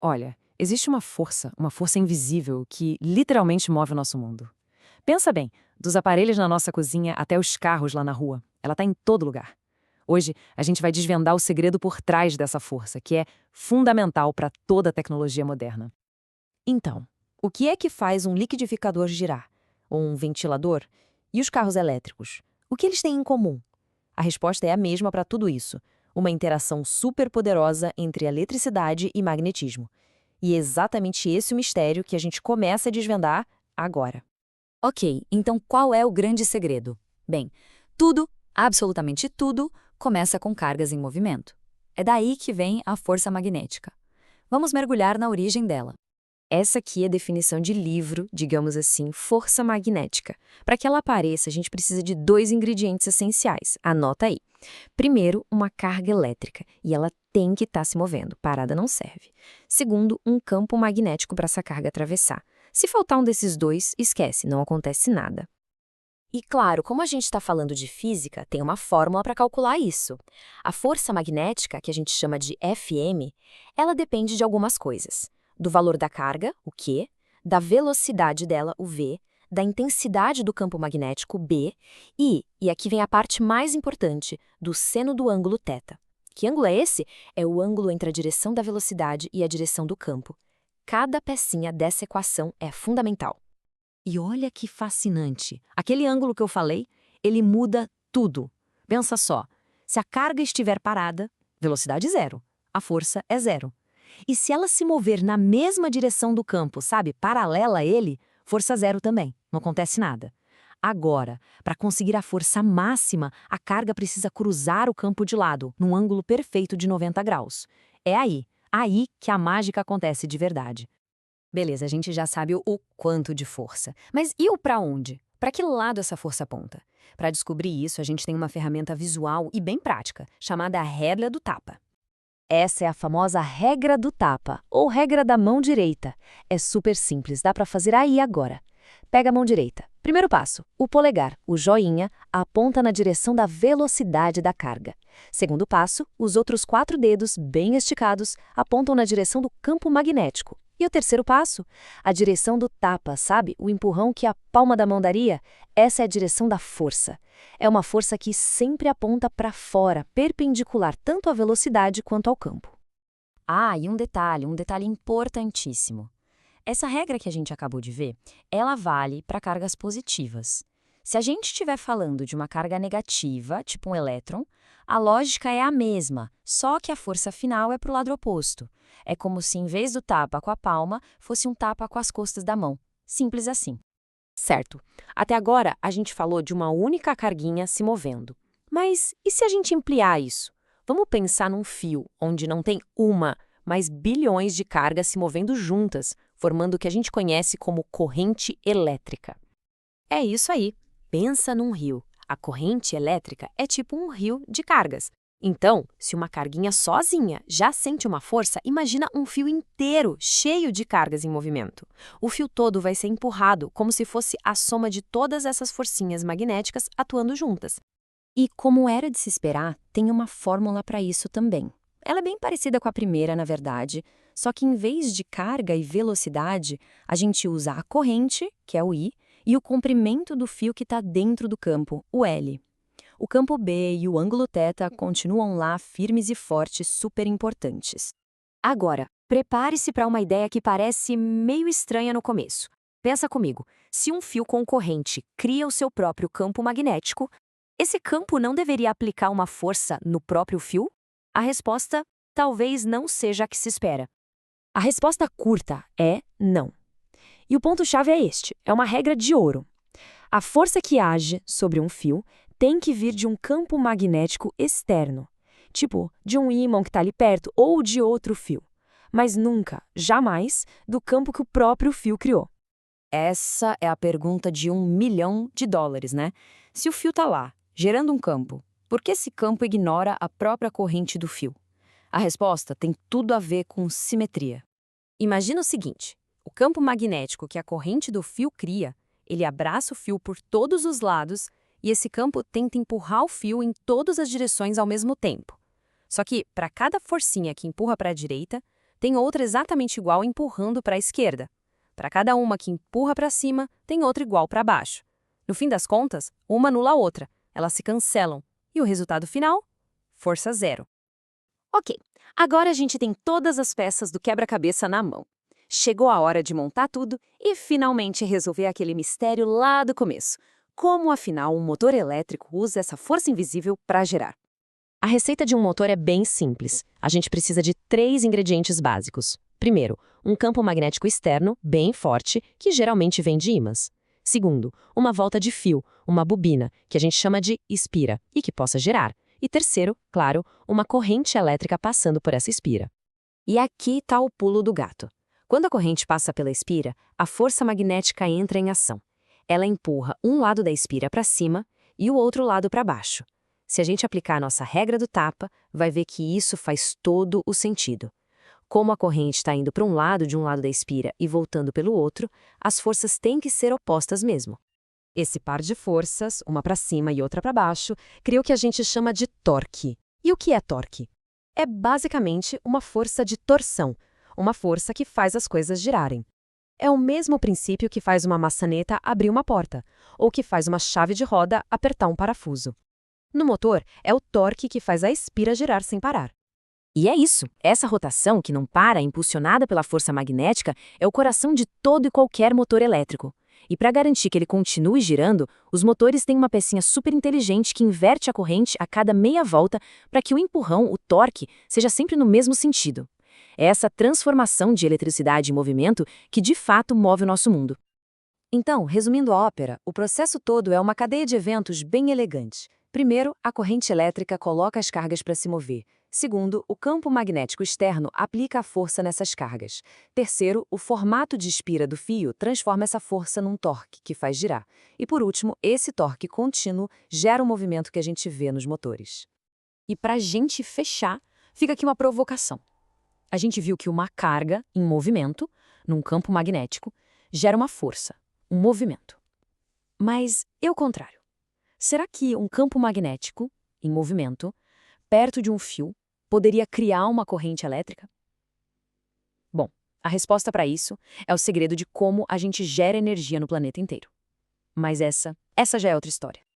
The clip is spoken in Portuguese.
Olha, existe uma força invisível que literalmente move o nosso mundo. Pensa bem, dos aparelhos na nossa cozinha até os carros lá na rua. Ela está em todo lugar. Hoje, a gente vai desvendar o segredo por trás dessa força, que é fundamental para toda a tecnologia moderna. Então, o que é que faz um liquidificador girar? Ou um ventilador? E os carros elétricos? O que eles têm em comum? A resposta é a mesma para tudo isso: uma interação superpoderosa entre eletricidade e magnetismo. E é exatamente esse o mistério que a gente começa a desvendar agora. Ok, então qual é o grande segredo? Bem, tudo, absolutamente tudo, começa com cargas em movimento. É daí que vem a força magnética. Vamos mergulhar na origem dela. Essa aqui é a definição de livro, digamos assim, força magnética. Para que ela apareça, a gente precisa de dois ingredientes essenciais. Anota aí. Primeiro, uma carga elétrica, e ela tem que estar se movendo, parada não serve. Segundo, um campo magnético para essa carga atravessar. Se faltar um desses dois, esquece, não acontece nada. E claro, como a gente está falando de física, tem uma fórmula para calcular isso. A força magnética, que a gente chama de Fm, ela depende de algumas coisas. Do valor da carga, o Q, da velocidade dela, o V, da intensidade do campo magnético, B, e aqui vem a parte mais importante, do seno do ângulo θ. Que ângulo é esse? É o ângulo entre a direção da velocidade e a direção do campo. Cada pecinha dessa equação é fundamental. E olha que fascinante. Aquele ângulo que eu falei, ele muda tudo. Pensa só, se a carga estiver parada, velocidade zero, a força é zero. E se ela se mover na mesma direção do campo, sabe, paralela a ele, força zero também, não acontece nada. Agora, para conseguir a força máxima, a carga precisa cruzar o campo de lado, num ângulo perfeito de 90 graus. É aí que a mágica acontece de verdade. Beleza, a gente já sabe o quanto de força. Mas e o para onde? Para que lado essa força aponta? Para descobrir isso, a gente tem uma ferramenta visual e bem prática, chamada regra do tapa. Essa é a famosa regra do tapa, ou regra da mão direita. É super simples, dá para fazer aí agora. Pega a mão direita. Primeiro passo, o polegar, o joinha, aponta na direção da velocidade da carga. Segundo passo, os outros 4 dedos, bem esticados, apontam na direção do campo magnético. E o terceiro passo? A direção do tapa, sabe? O empurrão que a palma da mão daria? Essa é a direção da força. É uma força que sempre aponta para fora, perpendicular tanto à velocidade quanto ao campo. Ah, e um detalhe importantíssimo. Essa regra que a gente acabou de ver, ela vale para cargas positivas. Se a gente estiver falando de uma carga negativa, tipo um elétron, a lógica é a mesma, só que a força final é para o lado oposto. É como se, em vez do tapa com a palma, fosse um tapa com as costas da mão. Simples assim. Certo. Até agora, a gente falou de uma única carguinha se movendo. Mas e se a gente ampliar isso? Vamos pensar num fio, onde não tem uma, mas bilhões de cargas se movendo juntas, formando o que a gente conhece como corrente elétrica. É isso aí. Pensa num rio. A corrente elétrica é tipo um rio de cargas. Então, se uma carguinha sozinha já sente uma força, imagina um fio inteiro cheio de cargas em movimento. O fio todo vai ser empurrado como se fosse a soma de todas essas forcinhas magnéticas atuando juntas. E como era de se esperar, tem uma fórmula para isso também. Ela é bem parecida com a primeira, na verdade, só que em vez de carga e velocidade, a gente usa a corrente, que é o I, e o comprimento do fio que está dentro do campo, o L. O campo B e o ângulo θ continuam lá firmes e fortes, super importantes. Agora, prepare-se para uma ideia que parece meio estranha no começo. Pensa comigo, se um fio com corrente cria o seu próprio campo magnético, esse campo não deveria aplicar uma força no próprio fio? A resposta talvez não seja a que se espera. A resposta curta é não. E o ponto-chave é este, é uma regra de ouro. A força que age sobre um fio tem que vir de um campo magnético externo, tipo de um ímã que está ali perto ou de outro fio, mas nunca, jamais, do campo que o próprio fio criou. Essa é a pergunta de $1 milhão, né? Se o fio está lá, gerando um campo, por que esse campo ignora a própria corrente do fio? A resposta tem tudo a ver com simetria. Imagina o seguinte, o campo magnético que a corrente do fio cria, ele abraça o fio por todos os lados e esse campo tenta empurrar o fio em todas as direções ao mesmo tempo. Só que, para cada forcinha que empurra para a direita, tem outra exatamente igual empurrando para a esquerda. Para cada uma que empurra para cima, tem outra igual para baixo. No fim das contas, uma anula a outra, elas se cancelam. E o resultado final? Força zero. Ok, agora a gente tem todas as peças do quebra-cabeça na mão. Chegou a hora de montar tudo e finalmente resolver aquele mistério lá do começo. Como, afinal, um motor elétrico usa essa força invisível para gerar? A receita de um motor é bem simples. A gente precisa de 3 ingredientes básicos. Primeiro, um campo magnético externo, bem forte, que geralmente vem de ímãs. Segundo, uma volta de fio, uma bobina, que a gente chama de espira, e que possa gerar. E terceiro, claro, uma corrente elétrica passando por essa espira. E aqui está o pulo do gato. Quando a corrente passa pela espira, a força magnética entra em ação. Ela empurra um lado da espira para cima e o outro lado para baixo. Se a gente aplicar a nossa regra do tapa, vai ver que isso faz todo o sentido. Como a corrente está indo para um lado de um lado da espira e voltando pelo outro, as forças têm que ser opostas mesmo. Esse par de forças, uma para cima e outra para baixo, cria o que a gente chama de torque. E o que é torque? É basicamente uma força de torção, uma força que faz as coisas girarem. É o mesmo princípio que faz uma maçaneta abrir uma porta, ou que faz uma chave de roda apertar um parafuso. No motor, é o torque que faz a espira girar sem parar. E é isso, essa rotação que não para, impulsionada pela força magnética, é o coração de todo e qualquer motor elétrico. E para garantir que ele continue girando, os motores têm uma pecinha super inteligente que inverte a corrente a cada meia volta para que o empurrão, o torque, seja sempre no mesmo sentido. É essa transformação de eletricidade em movimento que de fato move o nosso mundo. Então, resumindo a ópera, o processo todo é uma cadeia de eventos bem elegante. Primeiro, a corrente elétrica coloca as cargas para se mover. Segundo, o campo magnético externo aplica a força nessas cargas. Terceiro, o formato de espira do fio transforma essa força num torque, que faz girar. E por último, esse torque contínuo gera o movimento que a gente vê nos motores. E para a gente fechar, fica aqui uma provocação. A gente viu que uma carga em movimento, num campo magnético, gera uma força, um movimento. Mas e o contrário? Será que um campo magnético, em movimento, perto de um fio, poderia criar uma corrente elétrica? Bom, a resposta para isso é o segredo de como a gente gera energia no planeta inteiro. Mas essa já é outra história.